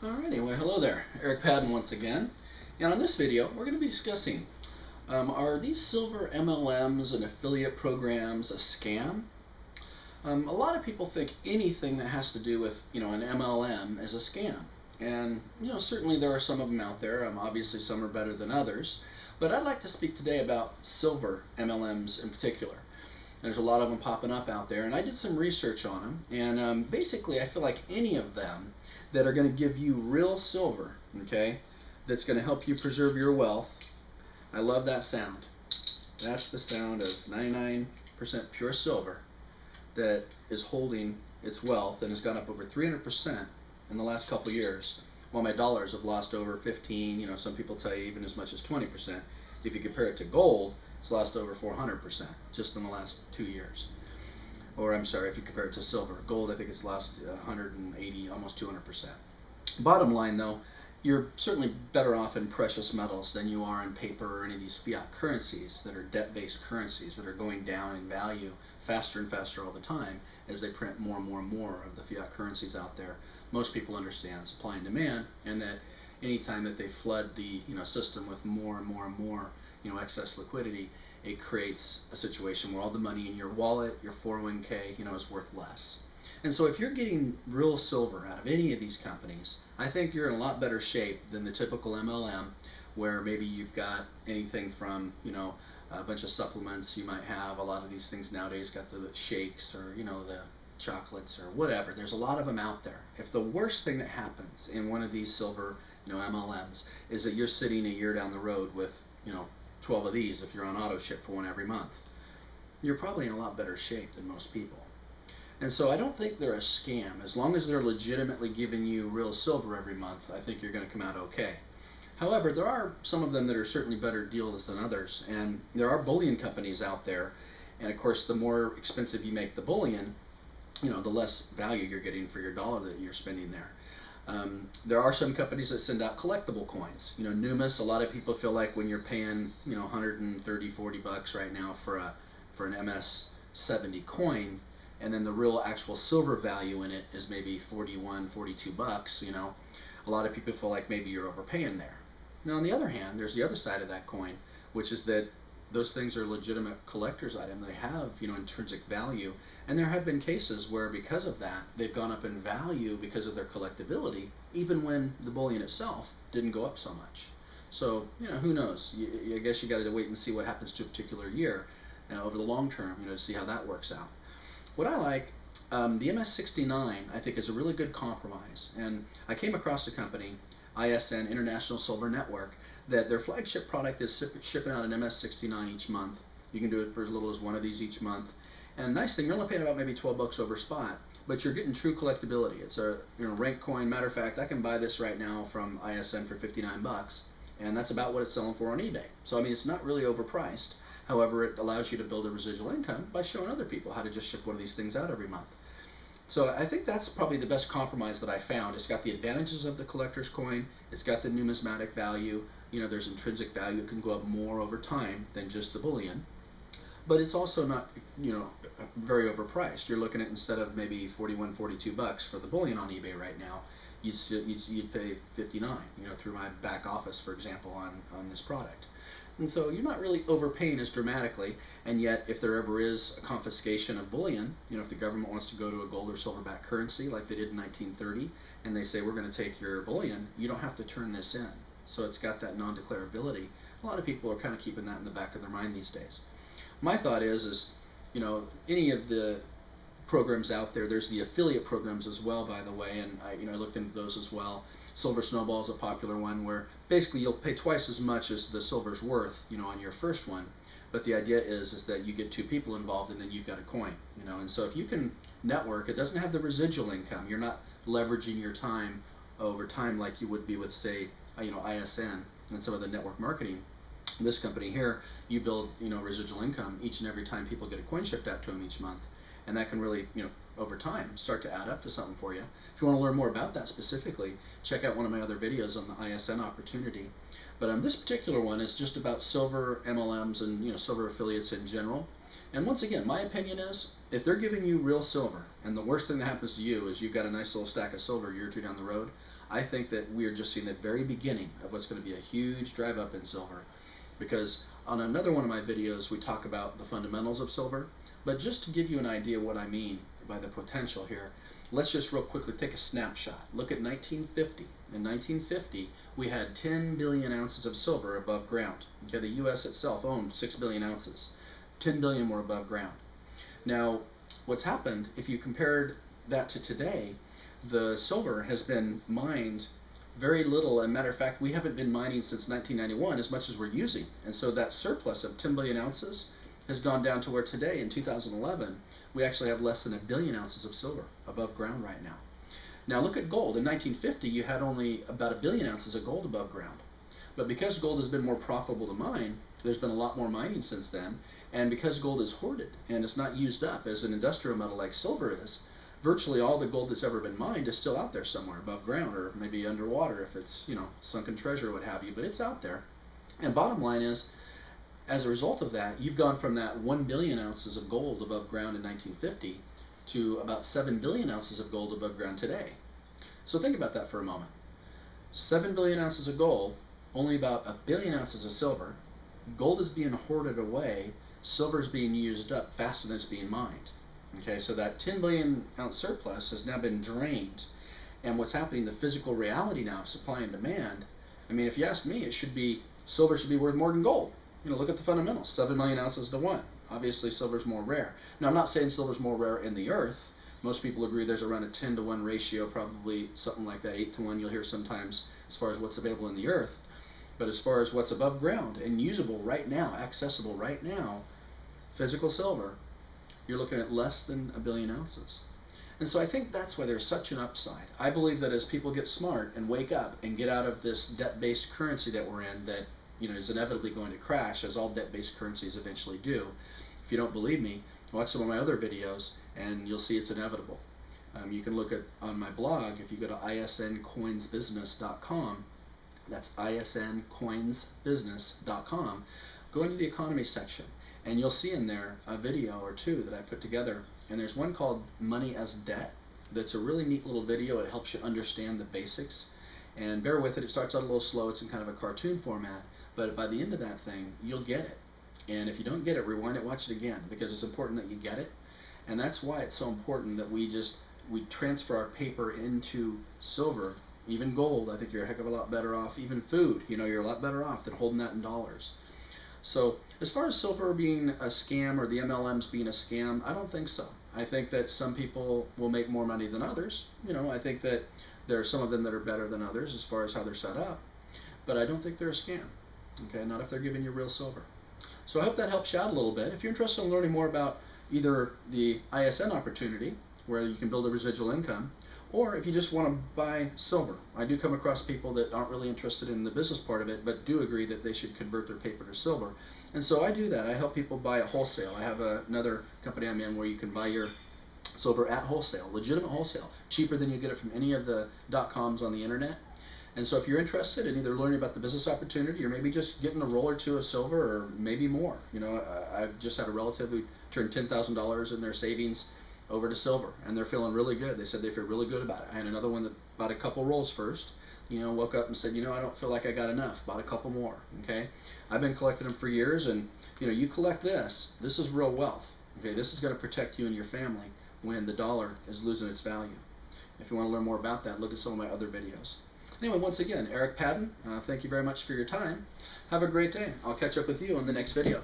Alright, anyway, hello there. Eric Padden once again. And on this video, we're going to be discussing, are these silver MLMs and affiliate programs a scam? A lot of people think anything that has to do with, an MLM is a scam. And, certainly there are some of them out there. Obviously some are better than others. But I'd like to speak today about silver MLMs in particular. There's a lot of them popping up out there, and I did some research on them, and basically I feel like any of them that are going to give you real silver, okay, that's going to help you preserve your wealth. I love that sound. That's the sound of 99% pure silver that is holding its wealth and has gone up over 300% in the last couple years, while my dollars have lost over 15, some people tell you even as much as 20%. If you compare it to gold, it's lost over 400% just in the last 2 years. Or I'm sorry, if you compare it to silver. Gold, I think it's lost 180, almost 200%. Bottom line though, you're certainly better off in precious metals than you are in paper or any of these fiat currencies that are debt-based currencies that are going down in value faster and faster all the time as they print more and more and more of the fiat currencies out there. Most people understand supply and demand, and that anytime that they flood the system with more and more and more excess liquidity, it creates a situation where all the money in your wallet, your 401k, is worth less. And so if you're getting real silver out of any of these companies, I think you're in a lot better shape than the typical MLM, where maybe you've got anything from, a bunch of supplements. You might have a lot of these things nowadays, got the shakes or, the chocolates or whatever. There's a lot of them out there. If the worst thing that happens in one of these silver, MLMs is that you're sitting a year down the road with, 12 of these if you're on auto ship for one every month, you're probably in a lot better shape than most people. And so I don't think they're a scam. As long as they're legitimately giving you real silver every month, I think you're going to come out okay. However, there are some of them that are certainly better deals than others, and there are bullion companies out there, and of course the more expensive you make the bullion, the less value you're getting for your dollar that you're spending there. There are some companies that send out collectible coins. Numis, a lot of people feel like when you're paying, 130, 40 bucks right now for an MS-70 coin, and then the real actual silver value in it is maybe 41, 42 bucks, a lot of people feel like maybe you're overpaying there. Now, on the other hand, there's the other side of that coin, which is that those things are legitimate collector's items. They have, intrinsic value, and there have been cases where because of that, they've gone up in value because of their collectability, even when the bullion itself didn't go up so much. So, who knows? I guess you got to wait and see what happens to a particular year over the long term, to see how that works out. What I like, the MS-69, I think is a really good compromise, and I came across a company, ISN, International Silver Network, that their flagship product is shipping out an MS-69 each month. You can do it for as little as one of these each month. And nice thing, you're only paying about maybe 12 bucks over spot, but you're getting true collectability. It's a rank coin. Matter of fact, I can buy this right now from ISN for 59 bucks, and that's about what it's selling for on eBay. So I mean, it's not really overpriced. However, it allows you to build a residual income by showing other people how to just ship one of these things out every month. So I think that's probably the best compromise that I found. It's got the advantages of the collector's coin. It's got the numismatic value. There's intrinsic value. It can go up more over time than just the bullion. But it's also not, very overpriced. You're looking at, instead of maybe 41, 42 bucks for the bullion on eBay right now, you'd pay 59, through my back office, for example, on this product. And so you're not really overpaying as dramatically, and yet if there ever is a confiscation of bullion, if the government wants to go to a gold or silver-backed currency like they did in 1930, and they say, we're going to take your bullion, you don't have to turn this in. So it's got that non-declarability. A lot of people are kind of keeping that in the back of their mind these days. My thought is any of the programs out there, there's the affiliate programs as well, by the way, and I looked into those as well. Silver Snowball is a popular one where basically you'll pay twice as much as the silver's worth, on your first one. But the idea is that you get two people involved and then you've got a coin, and so if you can network, it doesn't have the residual income. You're not leveraging your time over time like you would be with, say, ISN and some of the network marketing. This company here, you build, residual income each and every time people get a coin shipped out to them each month. And that can really, over time, start to add up to something for you. If you want to learn more about that specifically, check out one of my other videos on the ISN opportunity. But this particular one is just about silver MLMs and silver affiliates in general. And once again, my opinion is, if they're giving you real silver, and the worst thing that happens to you is you've got a nice little stack of silver a year or two down the road, I think that we are just seeing the very beginning of what's going to be a huge drive up in silver. Because on another one of my videos, we talk about the fundamentals of silver. But just to give you an idea what I mean by the potential here, let's just real quickly take a snapshot. Look at 1950. In 1950, we had 10 billion ounces of silver above ground. Okay, the U.S. itself owned 6 billion ounces. 10 billion more above ground. Now, what's happened, if you compared that to today, the silver has been mined very little. As a matter of fact, we haven't been mining since 1991 as much as we're using. And so that surplus of 10 billion ounces has gone down to where today, in 2011, we actually have less than 1 billion ounces of silver above ground right now. Now look at gold. In 1950, you had only about 1 billion ounces of gold above ground. But because gold has been more profitable to mine, there's been a lot more mining since then. And because gold is hoarded and it's not used up as an industrial metal like silver is, virtually all the gold that's ever been mined is still out there somewhere above ground, or maybe underwater if it's, you know, sunken treasure or what have you, but it's out there. And bottom line is, as a result of that, you've gone from that 1 billion ounces of gold above ground in 1950 to about 7 billion ounces of gold above ground today. So think about that for a moment. 7 billion ounces of gold, only about 1 billion ounces of silver. Gold is being hoarded away, silver is being used up faster than it's being mined. Okay, so that 10 billion ounce surplus has now been drained. And what's happening, the physical reality now of supply and demand, I mean, if you ask me, it should be, silver should be worth more than gold. You know, look at the fundamentals, 7 million ounces to 1. Obviously, silver's more rare. Now, I'm not saying silver's more rare in the earth. Most people agree there's around a 10 to 1 ratio, probably something like that, 8 to 1 you'll hear sometimes as far as what's available in the earth. But as far as what's above ground and usable right now, accessible right now, physical silver, you're looking at less than 1 billion ounces. And so I think that's why there's such an upside. I believe that as people get smart and wake up and get out of this debt-based currency that we're in that, you know, is inevitably going to crash, as all debt-based currencies eventually do. If you don't believe me, watch some of my other videos and you'll see it's inevitable. You can look at on my blog, if you go to isncoinsbusiness.com, that's isncoinsbusiness.com, go into the economy section and you'll see in there a video or two that I put together, and there's one called Money as Debt that's a really neat little video. It helps you understand the basics, and bear with it, it starts out a little slow, it's in kind of a cartoon format, but by the end of that thing you'll get it. And if you don't get it, rewind it, watch it again, because it's important that you get it. And that's why it's so important that we transfer our paper into silver, even gold. I think you're a heck of a lot better off. Even food, you know, you're a lot better off than holding that in dollars. So as far as silver being a scam or the MLMs being a scam, I don't think so. I think that some people will make more money than others. You know, I think that there are some of them that are better than others as far as how they're set up, but I don't think they're a scam. Okay, not if they're giving you real silver. So I hope that helps you out a little bit. If you're interested in learning more about either the ISN opportunity, where you can build a residual income, or if you just want to buy silver. I do come across people that aren't really interested in the business part of it, but do agree that they should convert their paper to silver. And so I do that. I help people buy at wholesale. I have another company I'm in where you can buy your silver at wholesale, legitimate wholesale, cheaper than you get it from any of the .coms on the internet. And so if you're interested in either learning about the business opportunity or maybe just getting a roll or two of silver or maybe more. You know, I've just had a relative who turned $10,000 in their savings over to silver, and they're feeling really good. They said they feel really good about it. I had another one that bought a couple rolls first, you know, woke up and said, you know, I don't feel like I got enough, bought a couple more. Okay, I've been collecting them for years, and you know, you collect this is real wealth. Okay, this is going to protect you and your family when the dollar is losing its value. If you want to learn more about that, look at some of my other videos. Anyway, once again, Eric Padden, thank you very much for your time. Have a great day. I'll catch up with you on the next video.